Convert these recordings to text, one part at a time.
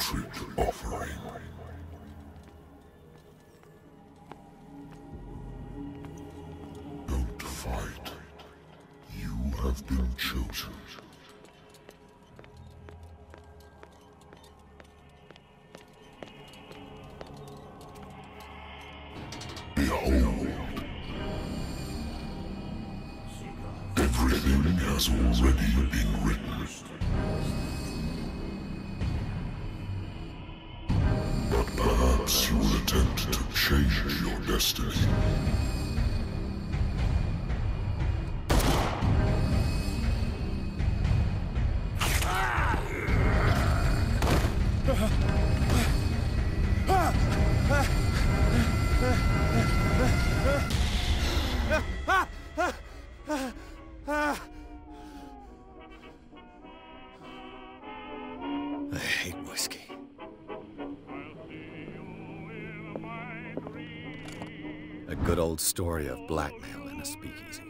cartridge offering. Don't fight. You have been chosen. Behold. Everything has already been written. But perhaps you will attempt to change your destiny. I hate whiskey. A good old story of blackmail in a speakeasy.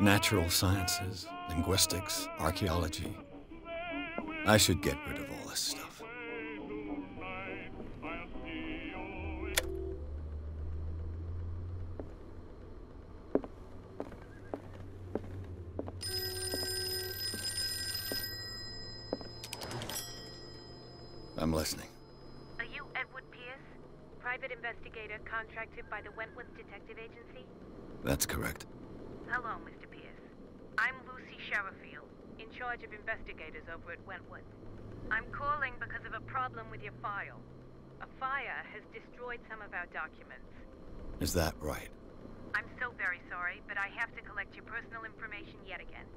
Natural sciences, linguistics, archaeology. I should get rid of all this stuff. I'm listening. Are you Edward Pierce, private investigator contracted by the Wentworth Detective Agency? That's correct. Hello, Mr. Pierce. I'm Lucy Sherifield, in charge of investigators over at Wentworth. I'm calling because of a problem with your file. A fire has destroyed some of our documents. Is that right? I'm so very sorry, but I have to collect your personal information yet again.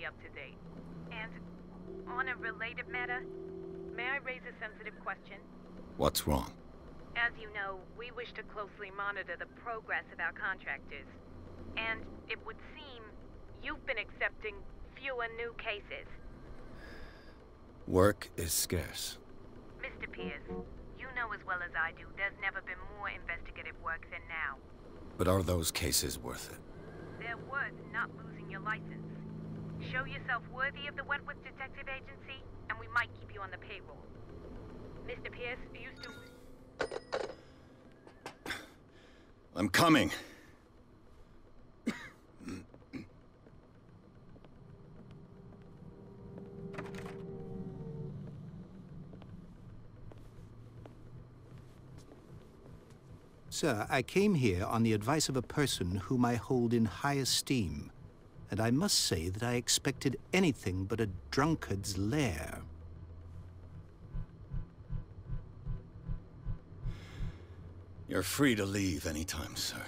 Up to date. And on a related matter, may I raise a sensitive question? What's wrong? As you know, we wish to closely monitor the progress of our contractors. And it would seem you've been accepting fewer new cases. Work is scarce. Mr. Pierce, you know as well as I do, there's never been more investigative work than now. But are those cases worth it? They're worth not losing your license. Show yourself worthy of the Wentworth Detective Agency, and we might keep you on the payroll. Mr. Pierce, are you still... I'm coming. Sir, I came here on the advice of a person whom I hold in high esteem. And I must say that I expected anything but a drunkard's lair. You're free to leave anytime, sir.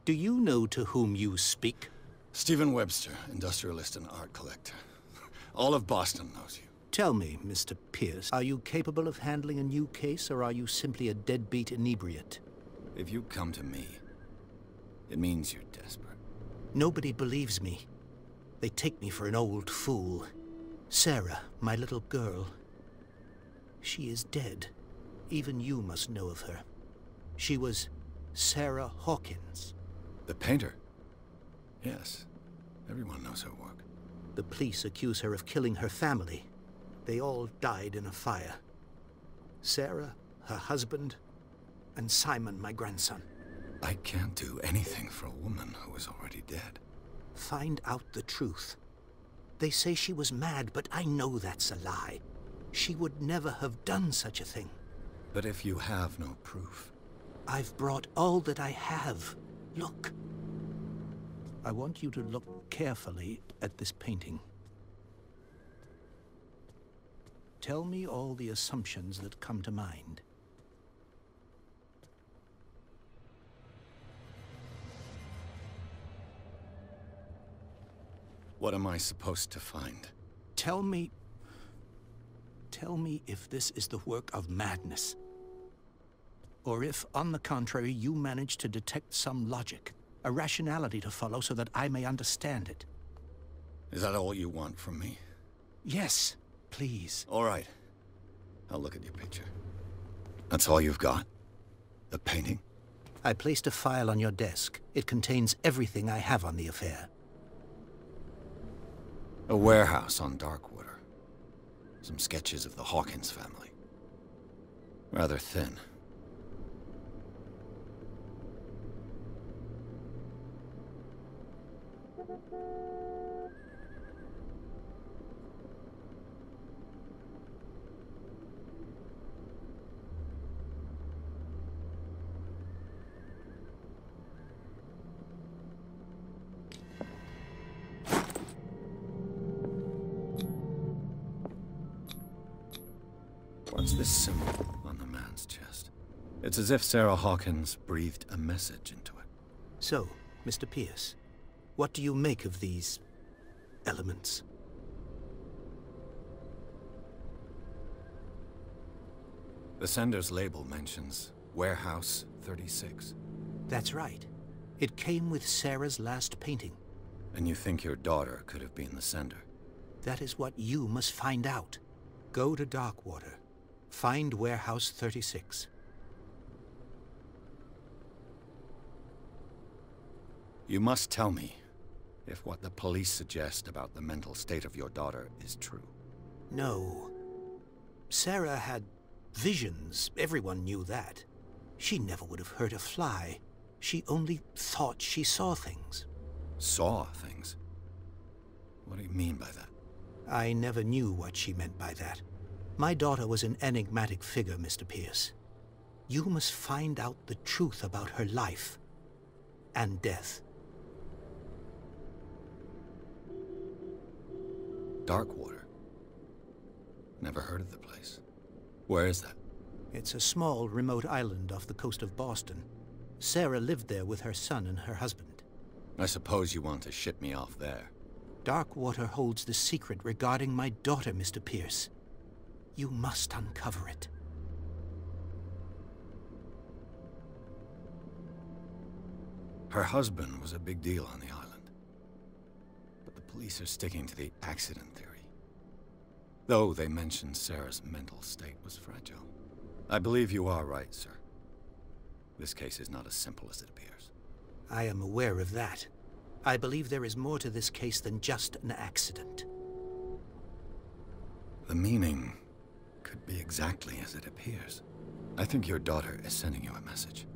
Do you know to whom you speak? Stephen Webster, industrialist and art collector. All of Boston knows you. Tell me, Mr. Pierce, are you capable of handling a new case, or are you simply a deadbeat inebriate? If you come to me, it means you're desperate. Nobody believes me. They take me for an old fool. Sarah, my little girl. She is dead. Even you must know of her. She was Sarah Hawkins. The painter? Yes. Everyone knows her work. The police accuse her of killing her family. They all died in a fire. Sarah, her husband, and Simon, my grandson. I can't do anything for a woman who is already dead. Find out the truth. They say she was mad, but I know that's a lie. She would never have done such a thing. But if you have no proof... I've brought all that I have. Look. I want you to look carefully at this painting. Tell me all the assumptions that come to mind. What am I supposed to find? Tell me if this is the work of madness. Or if, on the contrary, you manage to detect some logic, a rationality to follow so that I may understand it. Is that all you want from me? Yes, please. All right. I'll look at your picture. That's all you've got? The painting? I placed a file on your desk. It contains everything I have on the affair. A warehouse on Darkwater. Some sketches of the Hawkins family. Rather thin. What's this symbol on the man's chest? It's as if Sarah Hawkins breathed a message into it. So, Mr. Pierce, what do you make of these elements? The sender's label mentions Warehouse 36. That's right. It came with Sarah's last painting. And you think your daughter could have been the sender? That is what you must find out. Go to Darkwater. Find Warehouse 36. You must tell me if what the police suggest about the mental state of your daughter is true. No. Sarah had visions. Everyone knew that. She never would have hurt a fly. She only thought she saw things. Saw things? What do you mean by that? I never knew what she meant by that. My daughter was an enigmatic figure, Mr. Pierce. You must find out the truth about her life and death. Darkwater? Never heard of the place. Where is that? It's a small, remote island off the coast of Boston. Sarah lived there with her son and her husband. I suppose you want to ship me off there. Darkwater holds the secret regarding my daughter, Mr. Pierce. You must uncover it. Her husband was a big deal on the island. But the police are sticking to the accident theory. Though they mentioned Sarah's mental state was fragile. I believe you are right, sir. This case is not as simple as it appears. I am aware of that. I believe there is more to this case than just an accident. The meaning could be exactly as it appears. I think your daughter is sending you a message.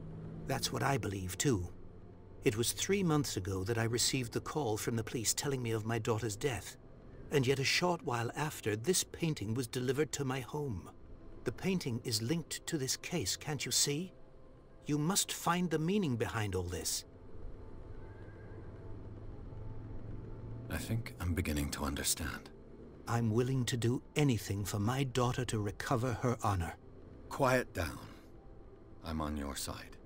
That's what I believe, too. It was 3 months ago that I received the call from the police telling me of my daughter's death. And yet a short while after, this painting was delivered to my home. The painting is linked to this case, can't you see? You must find the meaning behind all this. I think I'm beginning to understand. I'm willing to do anything for my daughter to recover her honor. Quiet down. I'm on your side.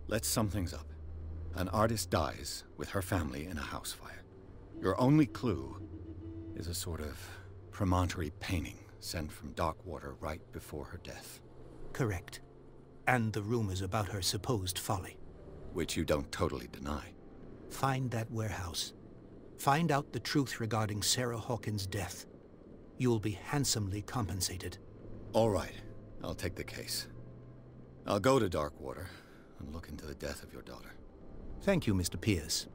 Let's sum things up. An artist dies with her family in a house fire. Your only clue is a sort of promontory painting sent from Darkwater right before her death. Correct. And the rumors about her supposed folly. Which you don't totally deny. Find that warehouse. Find out the truth regarding Sarah Hawkins' death. You'll be handsomely compensated. All right. I'll take the case. I'll go to Darkwater and look into the death of your daughter. Thank you, Mr. Pierce.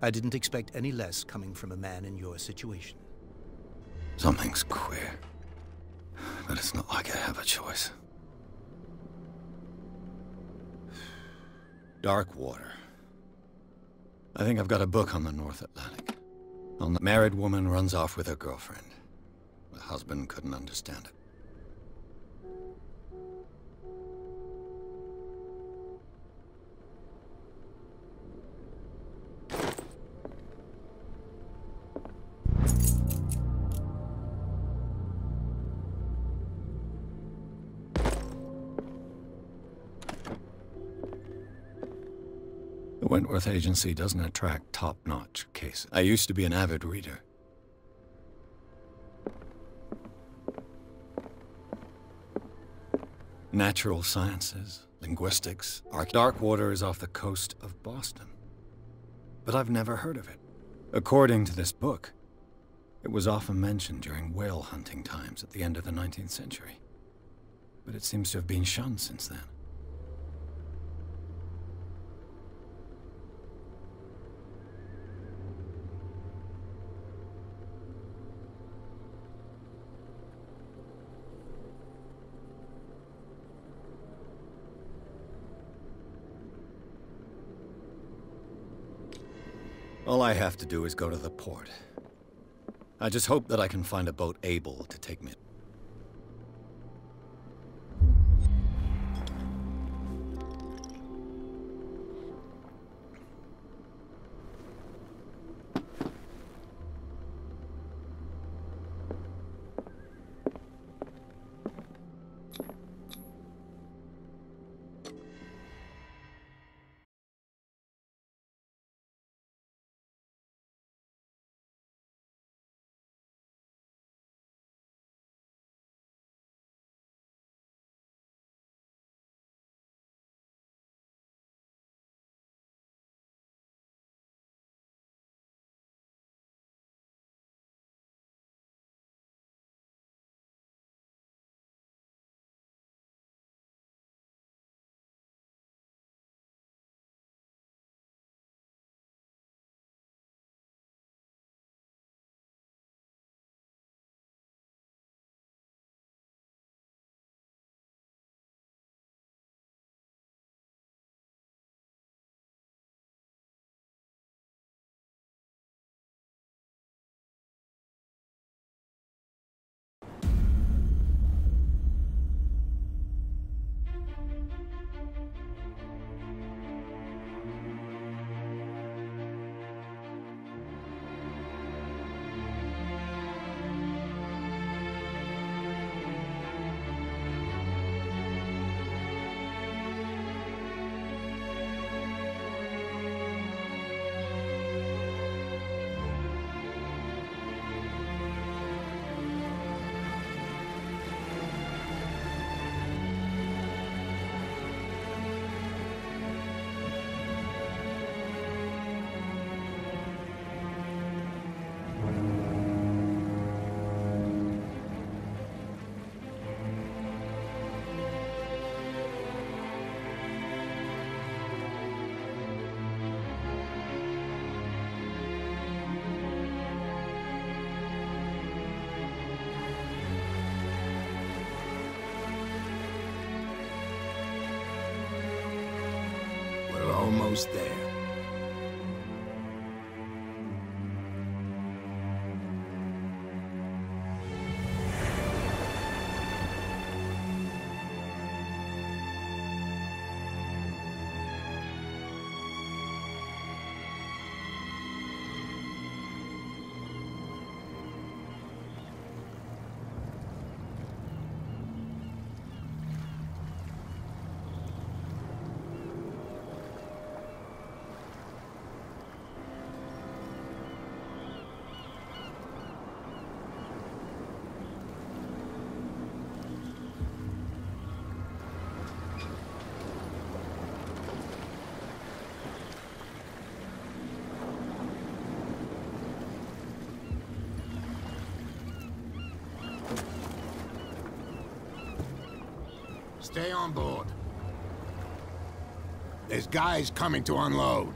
I didn't expect any less coming from a man in your situation. Something's queer. But it's not like I have a choice. Dark water. I think I've got a book on the North Atlantic. A married woman runs off with her girlfriend. The husband couldn't understand it. The Wentworth Agency doesn't attract top-notch cases. I used to be an avid reader. Natural sciences, linguistics, Dark water is off the coast of Boston. But I've never heard of it. According to this book, it was often mentioned during whale hunting times at the end of the 19th century. But it seems to have been shunned since then. All I have to do is go to the port. I just hope that I can find a boat able to take me. Almost there. Stay on board. There's guys coming to unload.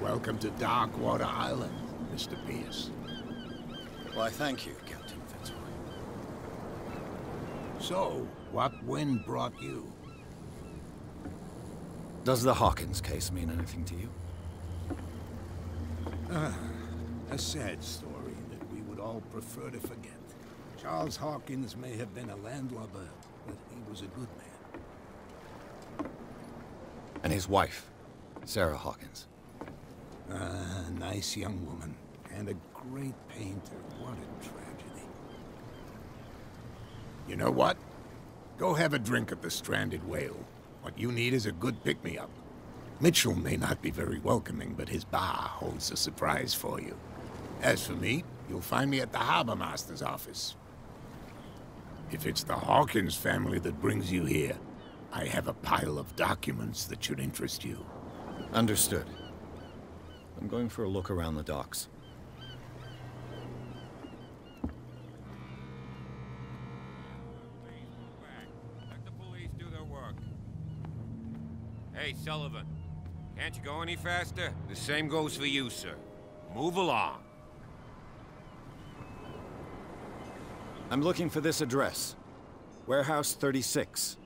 Welcome to Darkwater Island, Mr. Pierce. Why, thank you, Captain Fitzroy. So, what wind brought you? Does the Hawkins case mean anything to you? A sad story that we would all prefer to forget. Charles Hawkins may have been a landlubber, but he was a good man. And his wife, Sarah Hawkins. Nice young woman, and a great painter. What a tragedy. You know what? Go have a drink at the Stranded Whale. What you need is a good pick-me-up. Mitchell may not be very welcoming, but his bar holds a surprise for you. As for me, you'll find me at the Harbor Master's office. If it's the Hawkins family that brings you here, I have a pile of documents that should interest you. Understood. I'm going for a look around the docks. Let the police do their work. Hey, Sullivan. Can't you go any faster? The same goes for you, sir. Move along. I'm looking for this address. Warehouse 36,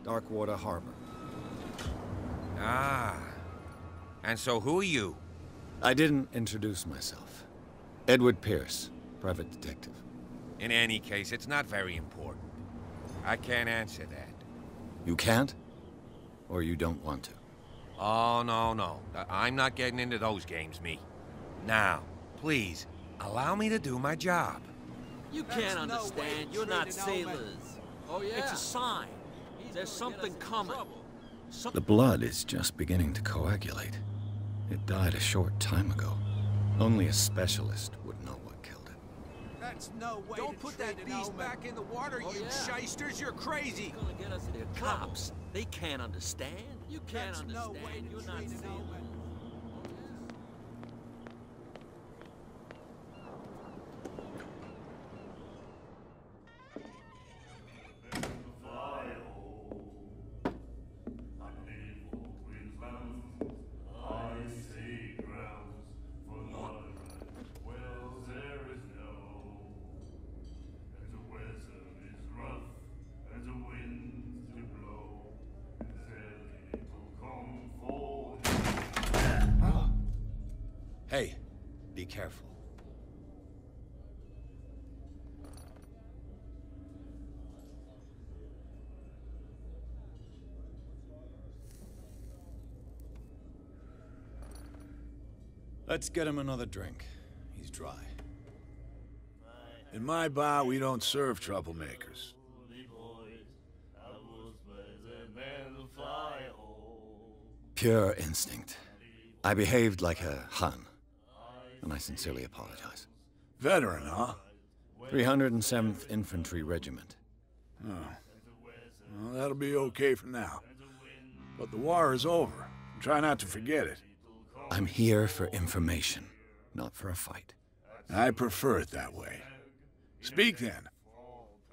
Darkwater Harbor. Ah. And so who are you? I didn't introduce myself. Edward Pierce, private detective. In any case, it's not very important. I can't answer that. You can't? Or you don't want to? Oh, no. I'm not getting into those games, me. Now, please, allow me to do my job. You can't understand. You're not sailors. Oh, yeah? It's a sign. There's something coming. The blood is just beginning to coagulate. It died a short time ago. Only a specialist would know what killed it. That's no way. Don't put that beast back in the water, you shysters! You're crazy! It's gonna get us into cops. They can't understand. You can't understand. You're not sailors. Hey, be careful. Let's get him another drink. He's dry. In my bar, we don't serve troublemakers. Pure instinct. I behaved like a Hun, and I sincerely apologize. Veteran, huh? 307th Infantry Regiment. Oh. Well, that'll be okay for now. But the war is over. Try not to forget it. I'm here for information, not for a fight. I prefer it that way. Speak then.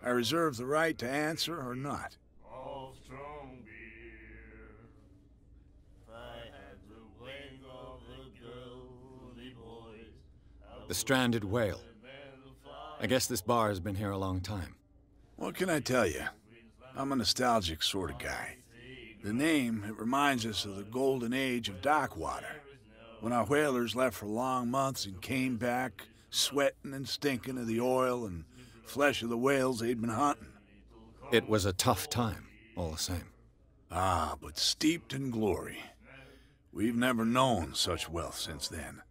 I reserve the right to answer or not. The Stranded Whale. I guess this bar has been here a long time. What can I tell you? I'm a nostalgic sort of guy. The name, it reminds us of the golden age of Darkwater, when our whalers left for long months and came back sweating and stinking of the oil and flesh of the whales they'd been hunting. It was a tough time, all the same. Ah, but steeped in glory. We've never known such wealth since then.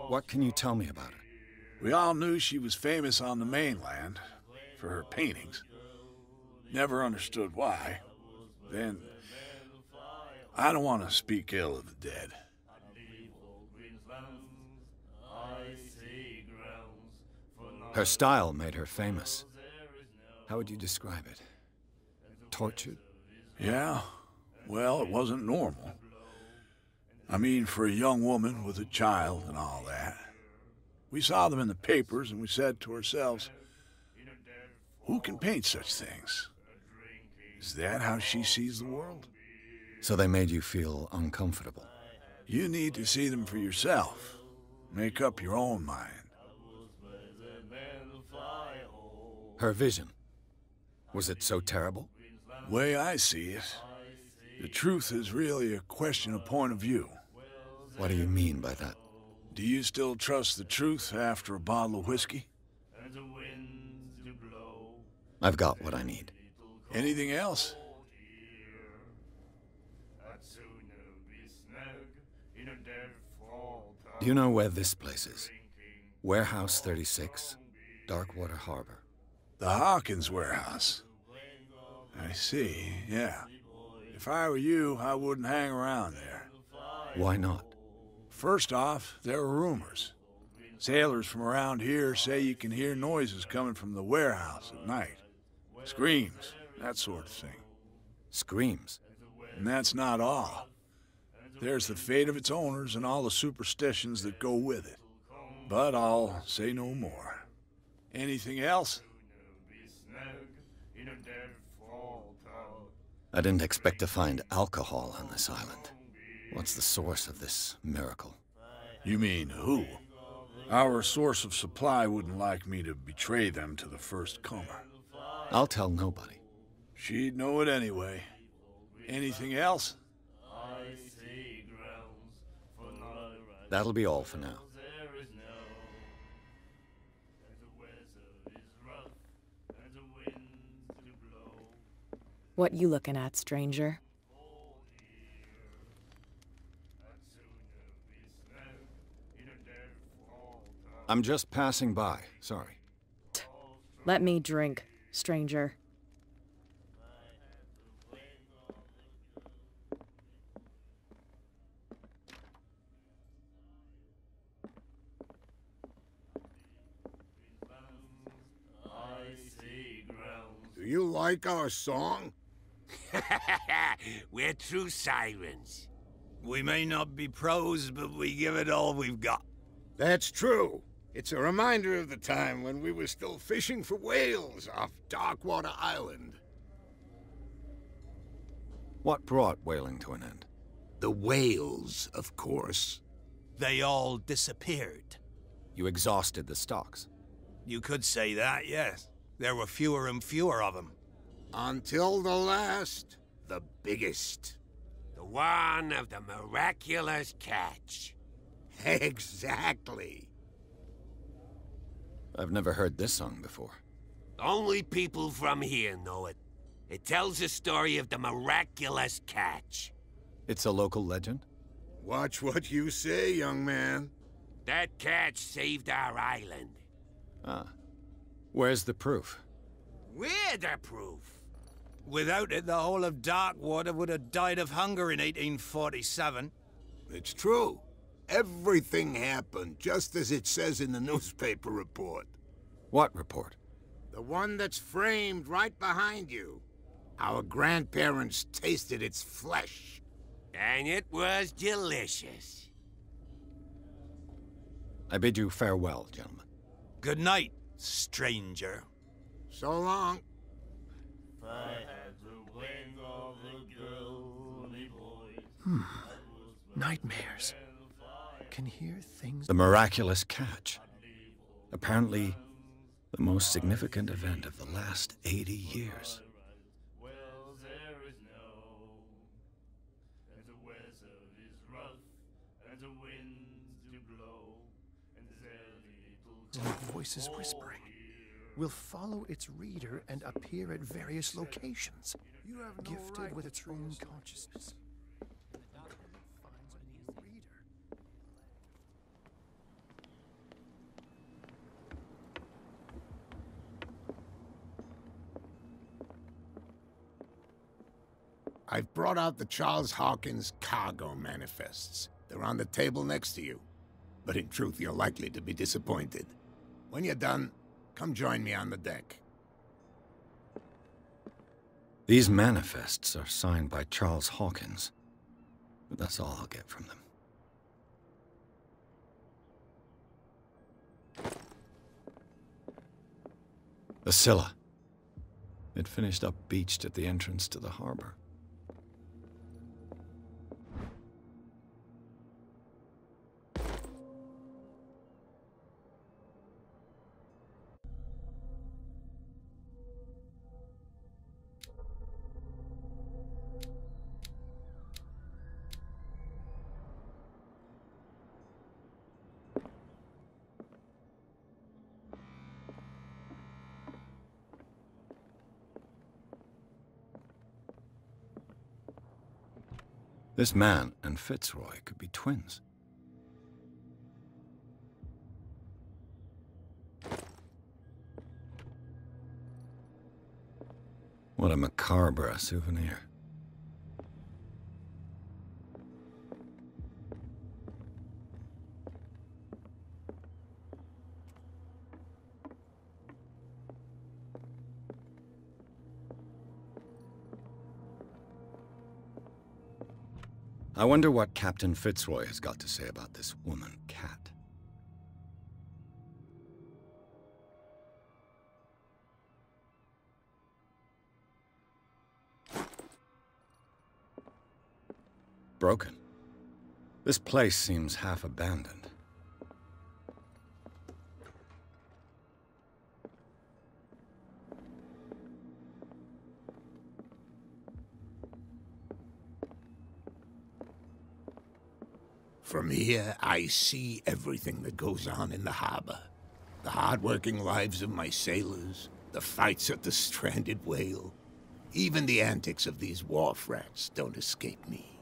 What can you tell me about her? We all knew she was famous on the mainland for her paintings. Never understood why. Then, I don't want to speak ill of the dead. Her style made her famous. How would you describe it? Tortured? Yeah, well, it wasn't normal. I mean, for a young woman with a child and all that. We saw them in the papers and we said to ourselves, who can paint such things? Is that how she sees the world? So they made you feel uncomfortable? You need to see them for yourself. Make up your own mind. Her vision. Was it so terrible? Way I see it, the truth is really a question of point of view. What do you mean by that? Do you still trust the truth after a bottle of whiskey? I've got what I need. Anything else? Do you know where this place is? Warehouse 36, Darkwater Harbor. The Hawkins warehouse. I see, yeah. If I were you, I wouldn't hang around there. Why not? First off, there are rumors. Sailors from around here say you can hear noises coming from the warehouse at night. Screams, that sort of thing. Screams? And that's not all. There's the fate of its owners and all the superstitions that go with it. But I'll say no more. Anything else? I didn't expect to find alcohol on this island. What's the source of this miracle? You mean who? Our source of supply wouldn't like me to betray them to the first comer. I'll tell nobody. She'd know it anyway. Anything else? That'll be all for now. What you looking at, stranger? I'm just passing by, sorry. Let me drink, stranger. Do you like our song? We're true sirens. We may not be pros, but we give it all we've got. That's true. It's a reminder of the time when we were still fishing for whales off Darkwater Island. What brought whaling to an end? The whales, of course. They all disappeared. You exhausted the stocks. You could say that, yes. There were fewer and fewer of them. Until the last, the biggest. The one of the miraculous catch. Exactly. I've never heard this song before. Only people from here know it. It tells the story of the miraculous catch. It's a local legend? Watch what you say, young man. That catch saved our island. Ah. Where's the proof? We're the proof. Without it, the whole of Darkwater would have died of hunger in 1847. It's true. Everything happened just as it says in the newspaper report. What report? The one that's framed right behind you. Our grandparents tasted its flesh. And it was delicious. I bid you farewell, gentlemen. Good night, stranger. So long. Nightmares. Can hear things. The miraculous catch. Apparently, the most significant event of the last 80 years. Voices whispering. Will follow its reader and appear at various locations. Gifted with its own consciousness. I've brought out the Charles Hawkins cargo manifests. They're on the table next to you. But in truth, you're likely to be disappointed. When you're done, come join me on the deck. These manifests are signed by Charles Hawkins. But that's all I'll get from them. The Scylla. It finished up beached at the entrance to the harbor. This man and Fitzroy could be twins. What a macabre souvenir. I wonder what Captain Fitzroy has got to say about this woman, Cat. Broken. This place seems half abandoned. From here, I see everything that goes on in the harbor. The hard-working lives of my sailors, the fights at the stranded whale. Even the antics of these wharf rats don't escape me.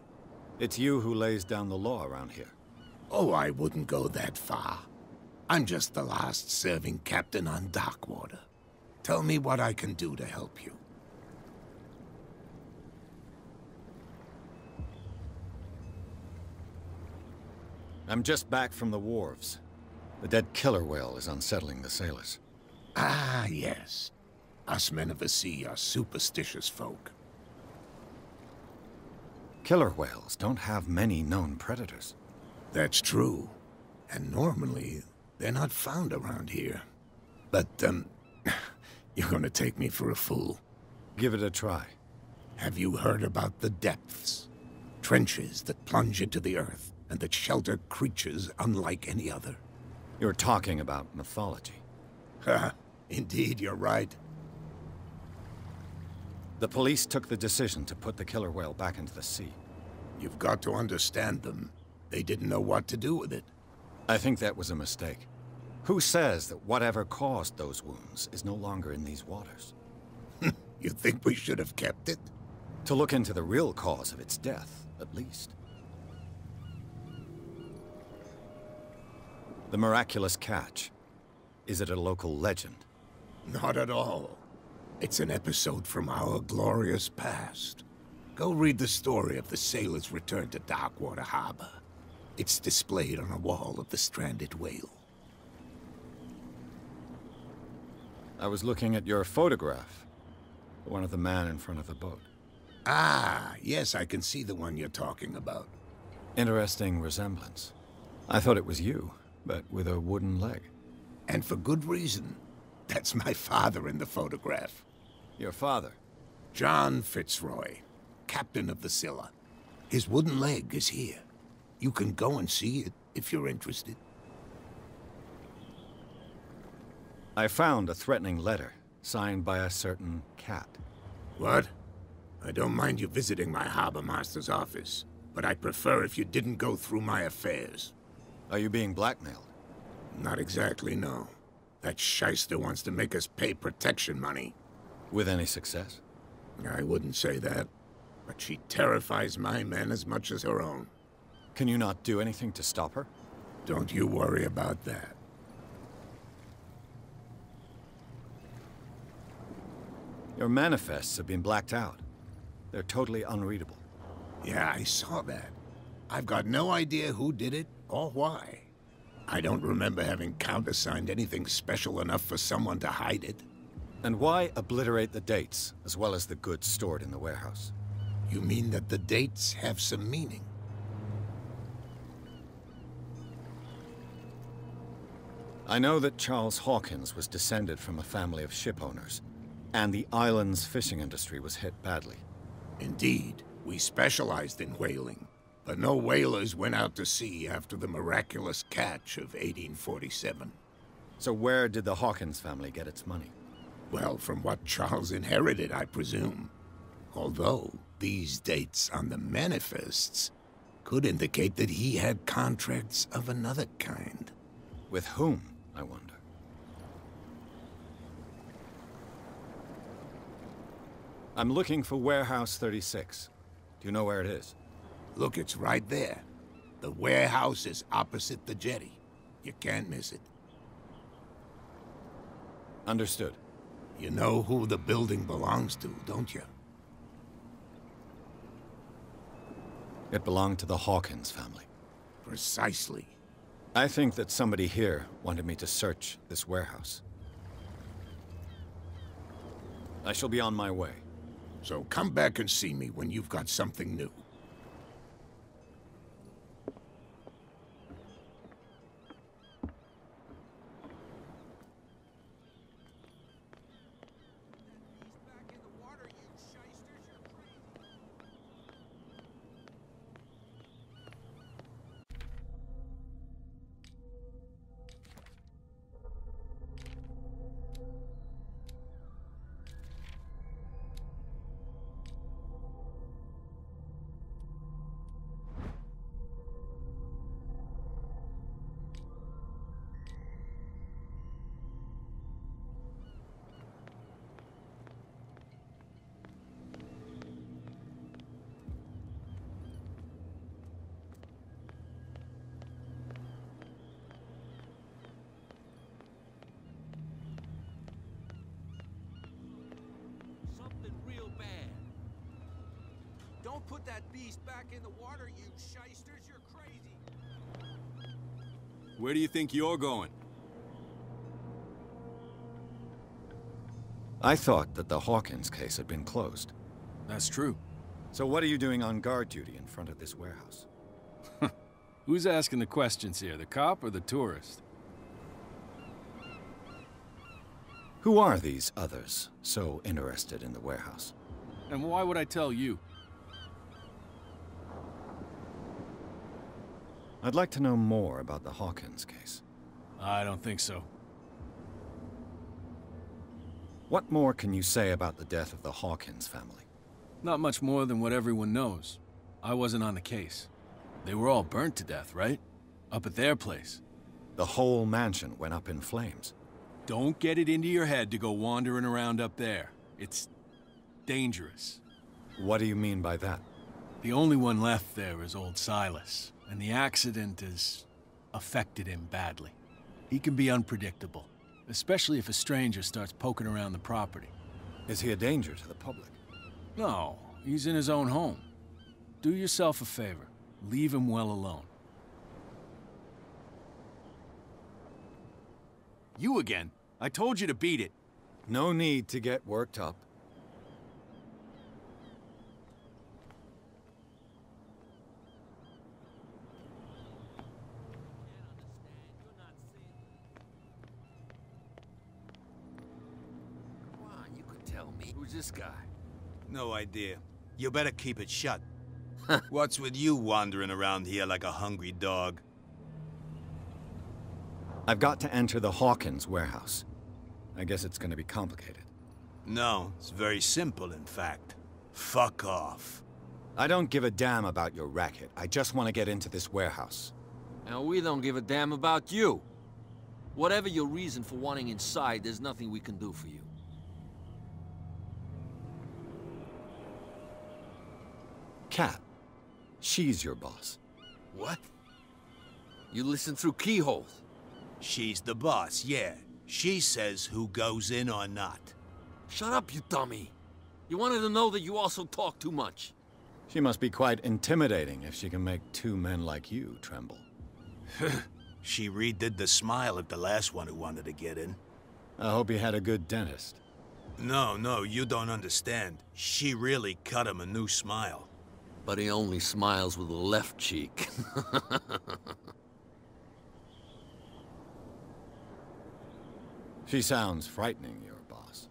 It's you who lays down the law around here. Oh, I wouldn't go that far. I'm just the last serving captain on Darkwater. Tell me what I can do to help you. I'm just back from the wharves. The dead killer whale is unsettling the sailors. Ah, yes. Us men of the sea are superstitious folk. Killer whales don't have many known predators. That's true. And normally, they're not found around here. But, you're gonna take me for a fool. Give it a try. Have you heard about the depths? Trenches that plunge into the earth, and that shelter creatures unlike any other. You're talking about mythology. Ha! Indeed, you're right. The police took the decision to put the killer whale back into the sea. You've got to understand them. They didn't know what to do with it. I think that was a mistake. Who says that whatever caused those wounds is no longer in these waters? You think we should have kept it? To look into the real cause of its death, at least. The miraculous catch. Is it a local legend? Not at all. It's an episode from our glorious past. Go read the story of the sailor's return to Darkwater Harbor. It's displayed on a wall of the stranded whale. I was looking at your photograph. One of the man in front of the boat. Ah, yes, I can see the one you're talking about. Interesting resemblance. I thought it was you, but with a wooden leg. And for good reason. That's my father in the photograph. Your father? John Fitzroy, captain of the Scylla. His wooden leg is here. You can go and see it if you're interested. I found a threatening letter, signed by a certain Cat. What? I don't mind you visiting my harbor master's office, but I'd prefer if you didn't go through my affairs. Are you being blackmailed? Not exactly, no. That shyster wants to make us pay protection money. With any success? I wouldn't say that, but she terrifies my men as much as her own. Can you not do anything to stop her? Don't you worry about that. Your manifests have been blacked out. They're totally unreadable. Yeah, I saw that. I've got no idea who did it or why. I don't remember having countersigned anything special enough for someone to hide it. And why obliterate the dates, as well as the goods stored in the warehouse? You mean that the dates have some meaning? I know that Charles Hawkins was descended from a family of ship owners, and the island's fishing industry was hit badly. Indeed, we specialized in whaling, but no whalers went out to sea after the miraculous catch of 1847. So where did the Hawkins family get its money? Well, from what Charles inherited, I presume. Although, these dates on the manifests could indicate that he had contracts of another kind. With whom, I wonder? I'm looking for Warehouse 36. Do you know where it is? Look, it's right there. The warehouse is opposite the jetty. You can't miss it. Understood. You know who the building belongs to, don't you? It belonged to the Hawkins family. Precisely. I think that somebody here wanted me to search this warehouse. I shall be on my way. So come back and see me when you've got something new. Don't put that beast back in the water, you shysters. You're crazy. Where do you think you're going? I thought that the Hawkins case had been closed. That's true. So what are you doing on guard duty in front of this warehouse? Who's asking the questions here, the cop or the tourist? Who are these others so interested in the warehouse? And why would I tell you? I'd like to know more about the Hawkins case. I don't think so. What more can you say about the death of the Hawkins family? Not much more than what everyone knows. I wasn't on the case. They were all burnt to death, right? Up at their place. The whole mansion went up in flames. Don't get it into your head to go wandering around up there. It's dangerous. What do you mean by that? The only one left there is old Silas, and the accident has affected him badly. He can be unpredictable, especially if a stranger starts poking around the property. Is he a danger to the public? No, he's in his own home. Do yourself a favor. Leave him well alone. You again? I told you to beat it. No need to get worked up. Come on, you could tell me. Who's this guy? No idea. You better keep it shut. What's with you wandering around here like a hungry dog? I've got to enter the Hawkins warehouse. I guess it's going to be complicated. No, it's very simple, in fact. Fuck off. I don't give a damn about your racket. I just want to get into this warehouse. And we don't give a damn about you. Whatever your reason for wanting inside, there's nothing we can do for you. Kat. She's your boss. What? You listen through keyholes. She's the boss, yeah. She says who goes in or not. Shut up, you dummy. You wanted to know that you also talk too much. She must be quite intimidating if she can make two men like you tremble. She redid the smile at the last one who wanted to get in. I hope you had a good dentist. No, you don't understand. She really cut him a new smile. But he only smiles with the left cheek. She sounds frightening, your boss.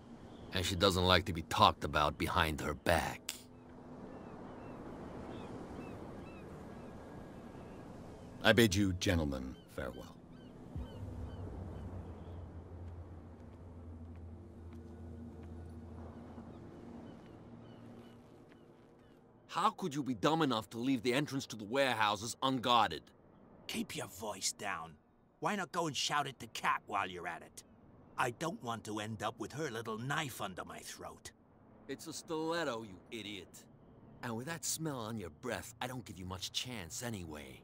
And she doesn't like to be talked about behind her back. I bid you gentlemen farewell. How could you be dumb enough to leave the entrance to the warehouses unguarded? Keep your voice down. Why not go and shout at the cat while you're at it? I don't want to end up with her little knife under my throat. It's a stiletto, you idiot. And with that smell on your breath, I don't give you much chance anyway.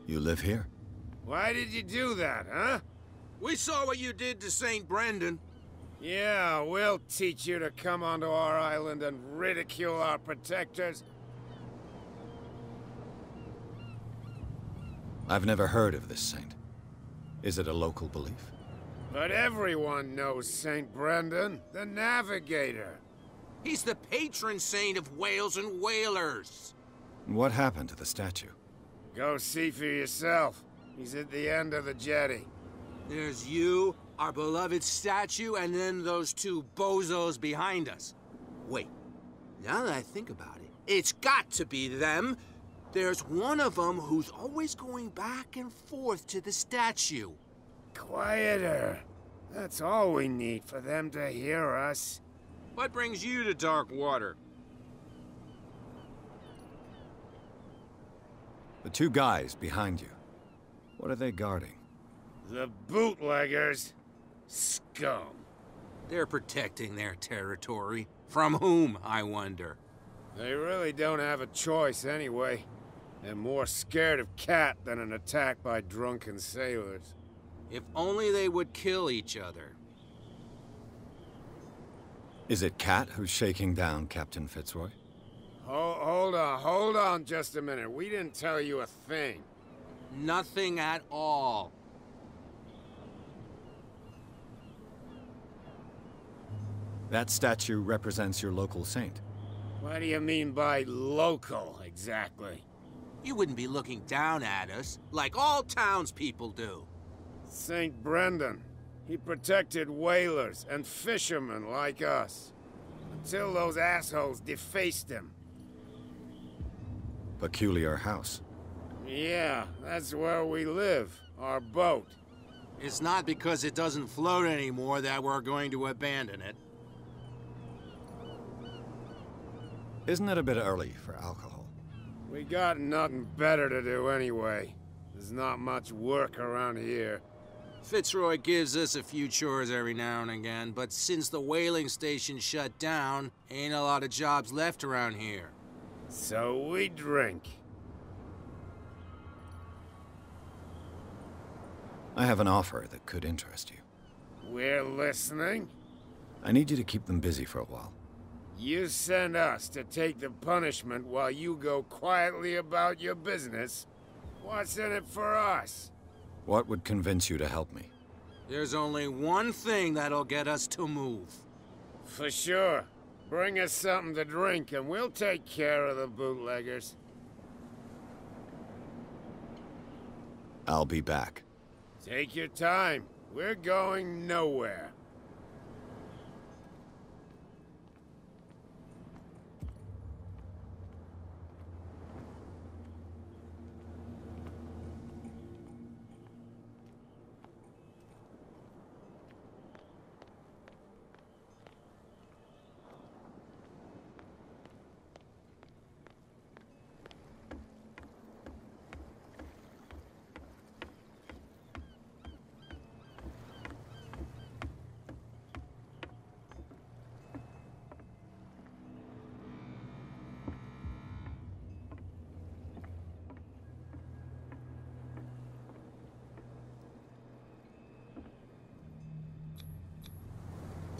You live here? Why did you do that, huh? We saw what you did to St. Brendan. Yeah, we'll teach you to come onto our island and ridicule our protectors. I've never heard of this saint. Is it a local belief? But everyone knows St. Brendan, the Navigator. He's the patron saint of whales and whalers. What happened to the statue? Go see for yourself. He's at the end of the jetty. There's you, our beloved statue, and then those two bozos behind us. Wait, now that I think about it, it's got to be them. There's one of them who's always going back and forth to the statue. Quieter. That's all we need for them to hear us. What brings you to dark water? The two guys behind you. What are they guarding? The bootleggers. Scum. They're protecting their territory. From whom, I wonder? They really don't have a choice anyway. They're more scared of Cat than an attack by drunken sailors. If only they would kill each other. Is it Cat who's shaking down Captain Fitzroy? Hold on just a minute. We didn't tell you a thing. Nothing at all. That statue represents your local saint. What do you mean by local, exactly? You wouldn't be looking down at us, like all townspeople do. St. Brendan. He protected whalers and fishermen like us. Until those assholes defaced him. Peculiar house. Yeah, that's where we live. Our boat. It's not because it doesn't float anymore that we're going to abandon it. Isn't it a bit early for alcohol? We got nothing better to do anyway. There's not much work around here. Fitzroy gives us a few chores every now and again, but since the whaling station shut down, ain't a lot of jobs left around here. So we drink. I have an offer that could interest you. We're listening. I need you to keep them busy for a while. You send us to take the punishment while you go quietly about your business. What's in it for us? What would convince you to help me? There's only one thing that'll get us to move. For sure. Bring us something to drink and we'll take care of the bootleggers. I'll be back. Take your time. We're going nowhere.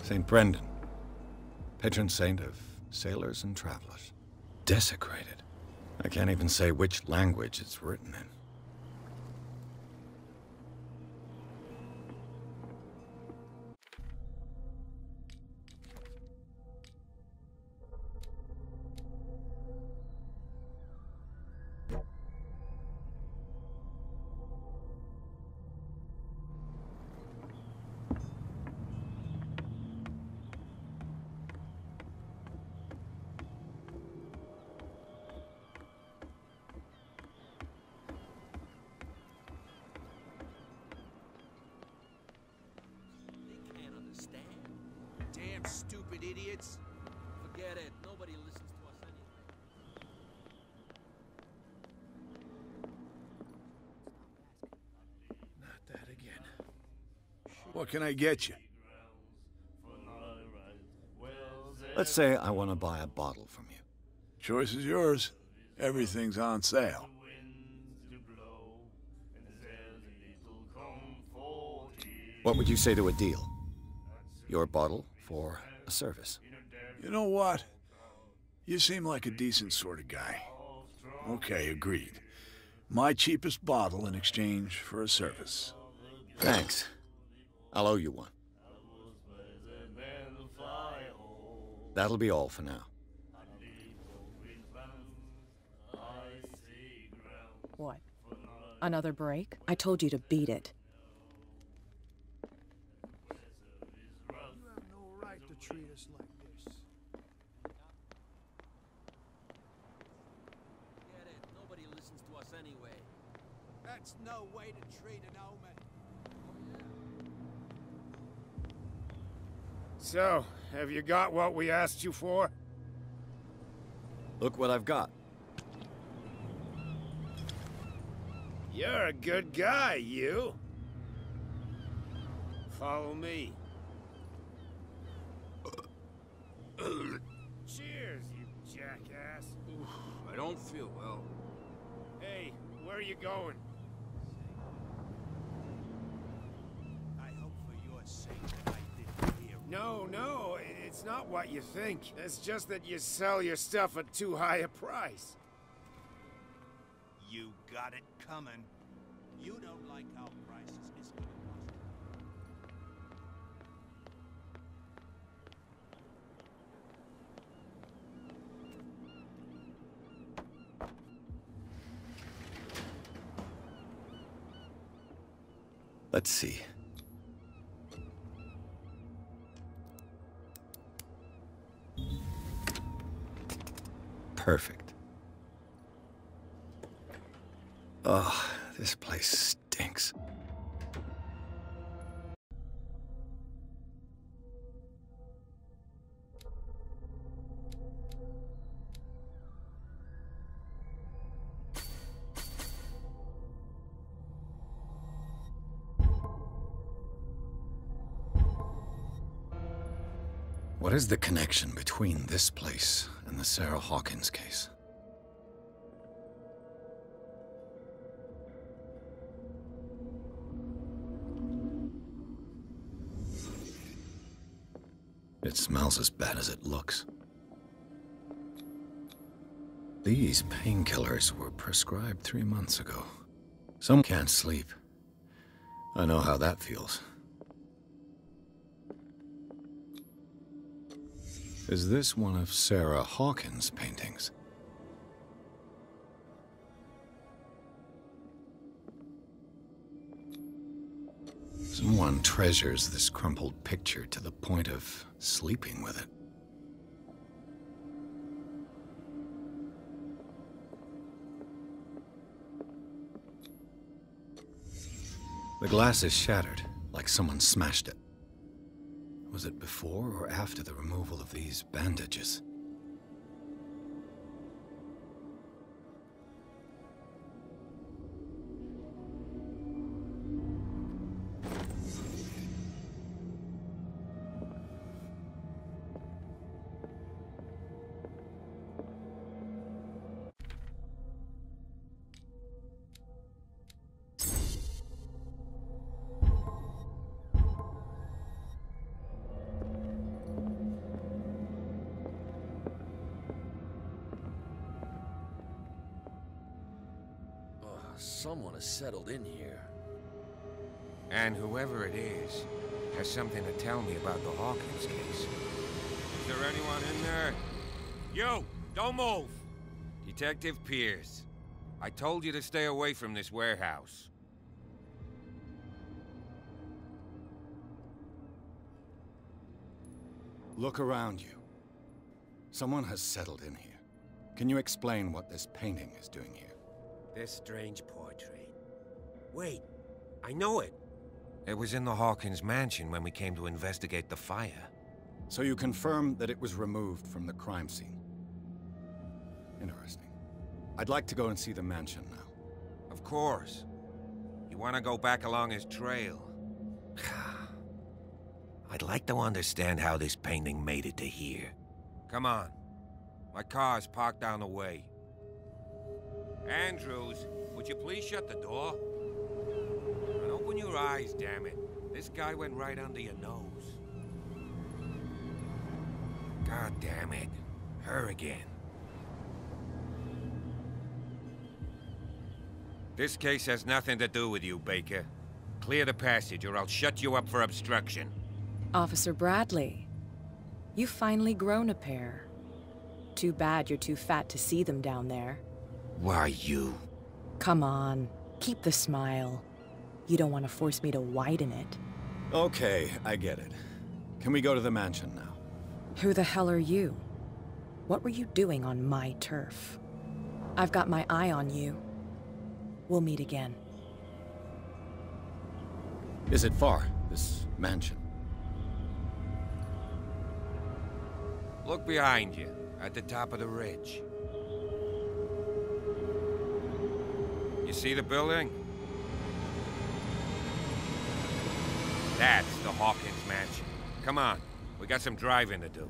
St. Brendan, patron saint of sailors and travelers. Desecrated. I can't even say which language it's written in. Damn stupid idiots. Forget it. Nobody listens to us anyway. What can I get you? Let's say I want to buy a bottle from you. Choice is yours. Everything's on sale. What would you say to a deal? Your bottle for a service. You know what? You seem like a decent sort of guy. Okay, agreed. My cheapest bottle in exchange for a service. Thanks. I'll owe you one. That'll be all for now. What? Another break? I told you to beat it. You have no right to treat us like this. Get it. Nobody listens to us anyway. That's no way to treat an omen. So, have you got what we asked you for? Look what I've got. You're a good guy, you. Follow me. Cheers, you jackass. I don't feel well. Hey, where are you going? I hope for your sake that I didn't hear. No, it's not what you think. It's just that you sell your stuff at too high a price. You got it coming. You don't like how prices escalate. Let's see. Perfect. Oh, this place stinks. What is the connection between this place and the Sarah Hawkins case? It smells as bad as it looks. These painkillers were prescribed 3 months ago. Some can't sleep. I know how that feels. Is this one of Sarah Hawkins' paintings? Someone treasures this crumpled picture to the point of sleeping with it. The glass is shattered, like someone smashed it. Was it before or after the removal of these bandages? Someone has settled in here. And whoever it is has something to tell me about the Hawkins case. Is there anyone in there? You! Don't move! Detective Pierce. I told you to stay away from this warehouse. Look around you. Someone has settled in here. Can you explain what this painting is doing here? This strange portrait. Wait, I know it. It was in the Hawkins mansion when we came to investigate the fire. So you confirm that it was removed from the crime scene? Interesting. I'd like to go and see the mansion now. Of course. You want to go back along his trail? I'd like to understand how this painting made it to here. Come on. My car's parked down the way. Andrews, would you please shut the door? And open your eyes, damn it. This guy went right under your nose. God damn it. Her again. This case has nothing to do with you, Baker. Clear the passage or I'll shut you up for obstruction. Officer Bradley, you've finally grown a pair. Too bad you're too fat to see them down there. Why, you? Come on, keep the smile. You don't want to force me to widen it. Okay, I get it. Can we go to the mansion now? Who the hell are you? What were you doing on my turf? I've got my eye on you. We'll meet again. Is it far, this mansion? Look behind you, at the top of the ridge. You see the building? That's the Hawkins mansion. Come on, we got some driving to do.